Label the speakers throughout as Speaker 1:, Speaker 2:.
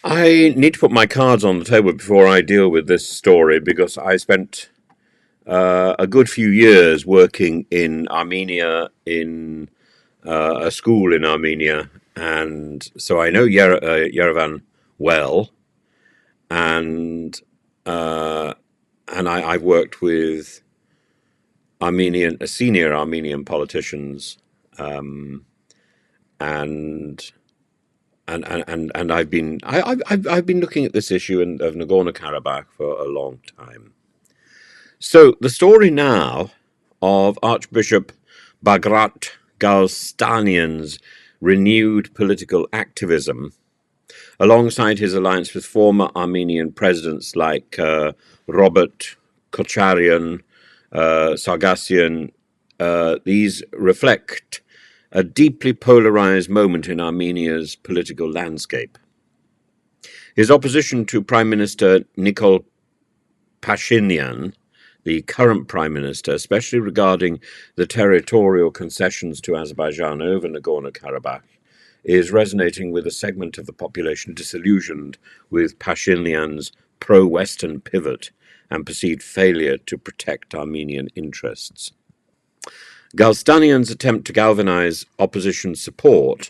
Speaker 1: I need to put my cards on the table before I deal with this story because I spent a good few years working in Armenia in a school in Armenia, and so I know Yerevan well, and uh, I've worked with senior Armenian politicians, um, and and I've been looking at this issue of Nagorno Karabakh for a long time. So the story now of Archbishop Bagrat Galstanian's renewed political activism, alongside his alliance with former Armenian presidents like Robert Kocharian, Sargassian, these reflect a deeply polarized moment in Armenia's political landscape. His opposition to Prime Minister Nikol Pashinyan, the current prime minister, especially regarding the territorial concessions to Azerbaijan over Nagorno-Karabakh, is resonating with a segment of the population disillusioned with Pashinyan's pro-Western pivot and perceived failure to protect Armenian interests. Galstanian's attempt to galvanize opposition support,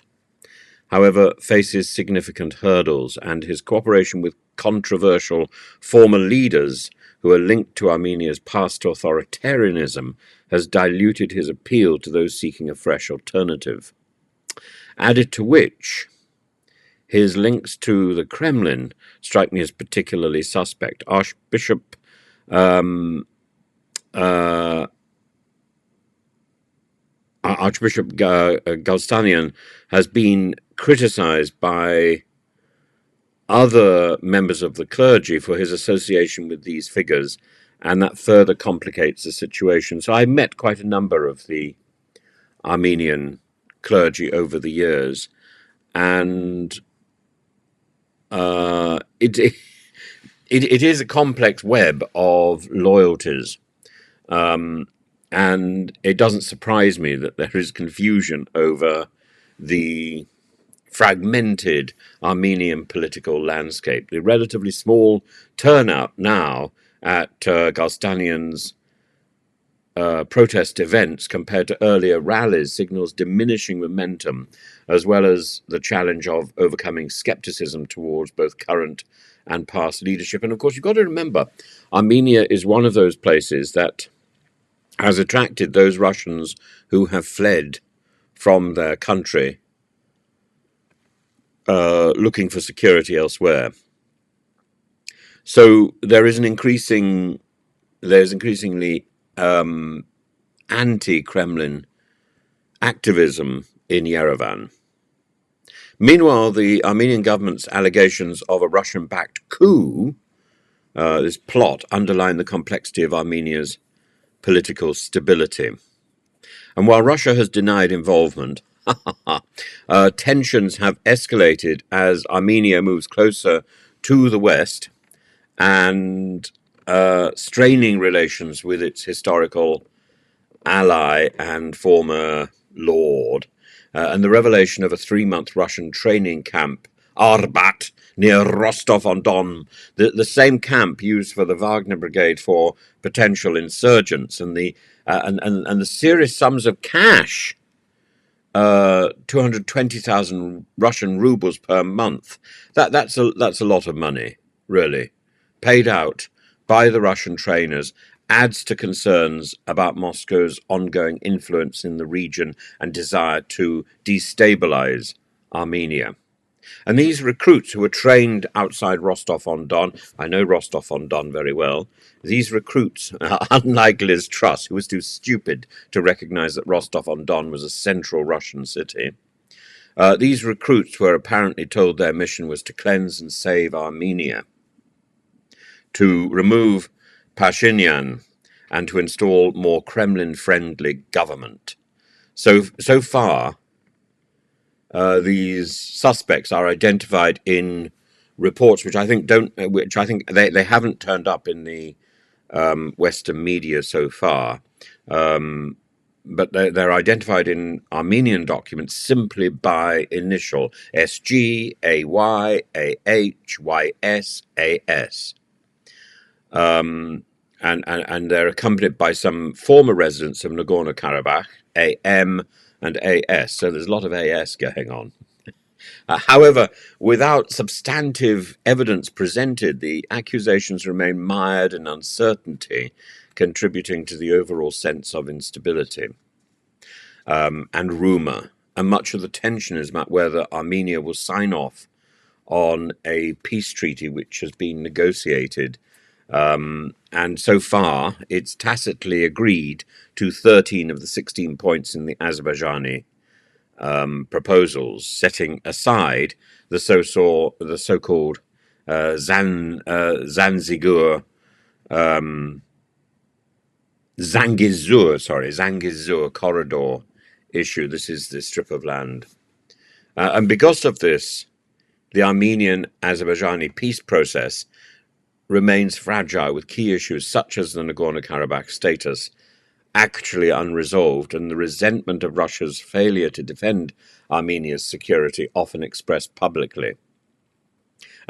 Speaker 1: however, faces significant hurdles, and his cooperation with controversial former leaders who are linked to Armenia's past authoritarianism has diluted his appeal to those seeking a fresh alternative. Added to which, his links to the Kremlin strike me as particularly suspect. Archbishop Galstanian has been criticized by other members of the clergy for his association with these figures, and that further complicates the situation. So I met quite a number of the Armenian clergy over the years, and it is a complex web of loyalties. And it doesn't surprise me that there is confusion over the fragmented Armenian political landscape. The relatively small turnout now at Galstanian's protest events compared to earlier rallies signals diminishing momentum, as well as the challenge of overcoming skepticism towards both current and past leadership. And of course, you've got to remember, Armenia is one of those places that has attracted those Russians who have fled from their country looking for security elsewhere. So there's increasingly anti-Kremlin activism in Yerevan. Meanwhile, the Armenian government's allegations of a Russian-backed coup, this plot, underline the complexity of Armenia's political stability. And while Russia has denied involvement, tensions have escalated as Armenia moves closer to the West and straining relations with its historical ally and former lord. And the revelation of a 3-month Russian training camp, Arbat, near Rostov-on-Don, the same camp used for the Wagner Brigade for potential insurgents, and the serious sums of cash, 220,000 Russian rubles per month. That's a lot of money, really, paid out by the Russian trainers, adds to concerns about Moscow's ongoing influence in the region and desire to destabilize Armenia. And these recruits who were trained outside Rostov-on-Don, I know Rostov-on-Don very well, these recruits, unlike Liz Truss, who was too stupid to recognize that Rostov-on-Don was a central Russian city, these recruits were apparently told their mission was to cleanse and save Armenia, to remove Pashinyan, and to install more Kremlin-friendly government. So far, these suspects are identified in reports which I think they haven't turned up in the Western media so far. but they're identified in Armenian documents simply by initial SG, AY, AH, YS, AS. And they're accompanied by some former residents of Nagorno Karabakh, AM and AS. So there's a lot of AS going on. However, without substantive evidence presented, the accusations remain mired in uncertainty, contributing to the overall sense of instability and rumour. And much of the tension is about whether Armenia will sign off on a peace treaty which has been negotiated. And so far, it's tacitly agreed to 13 of the 16 points in the Azerbaijani proposals, setting aside the so-called Zangezur corridor issue. This is the strip of land. And because of this, the Armenian-Azerbaijani peace process remains fragile, with key issues such as the Nagorno-Karabakh status actually unresolved, and the resentment of Russia's failure to defend Armenia's security often expressed publicly.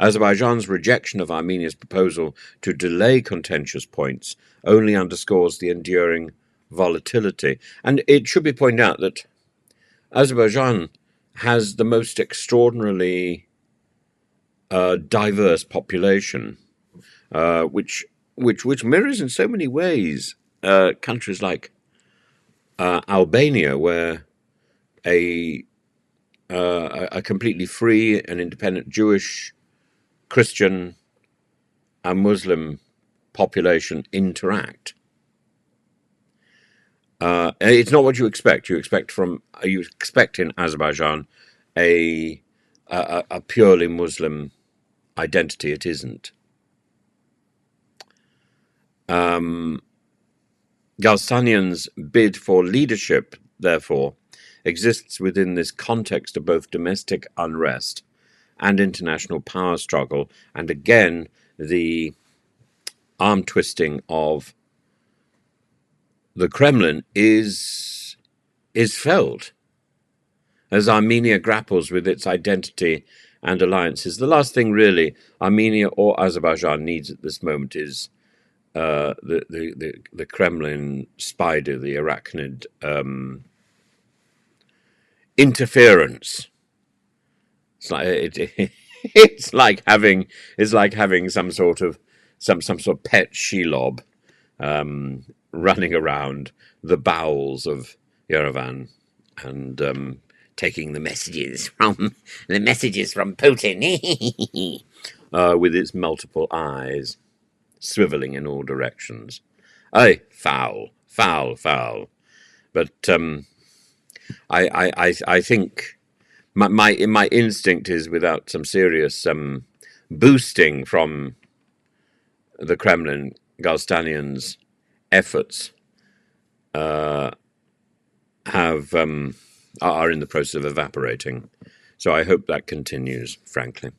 Speaker 1: Azerbaijan's rejection of Armenia's proposal to delay contentious points only underscores the enduring volatility. And it should be pointed out that Azerbaijan has the most extraordinarily diverse population, which mirrors in so many ways countries like Albania, where a completely free and independent Jewish, Christian, and Muslim population interact. It's not what you expect. You expect in Azerbaijan a purely Muslim identity. It isn't. Galstanian's bid for leadership, therefore, exists within this context of both domestic unrest and international power struggle, and again, the arm twisting of the Kremlin is felt as Armenia grapples with its identity and alliances. The last thing really Armenia or Azerbaijan needs at this moment is the Kremlin spider, the arachnid interference. It's like having some sort of pet shelob running around the bowels of Yerevan and taking the messages from Putin with its multiple eyes swiveling in all directions. Aye, foul. But I think my instinct is, without some serious boosting from the Kremlin, Galstanian's efforts are in the process of evaporating. So I hope that continues, frankly.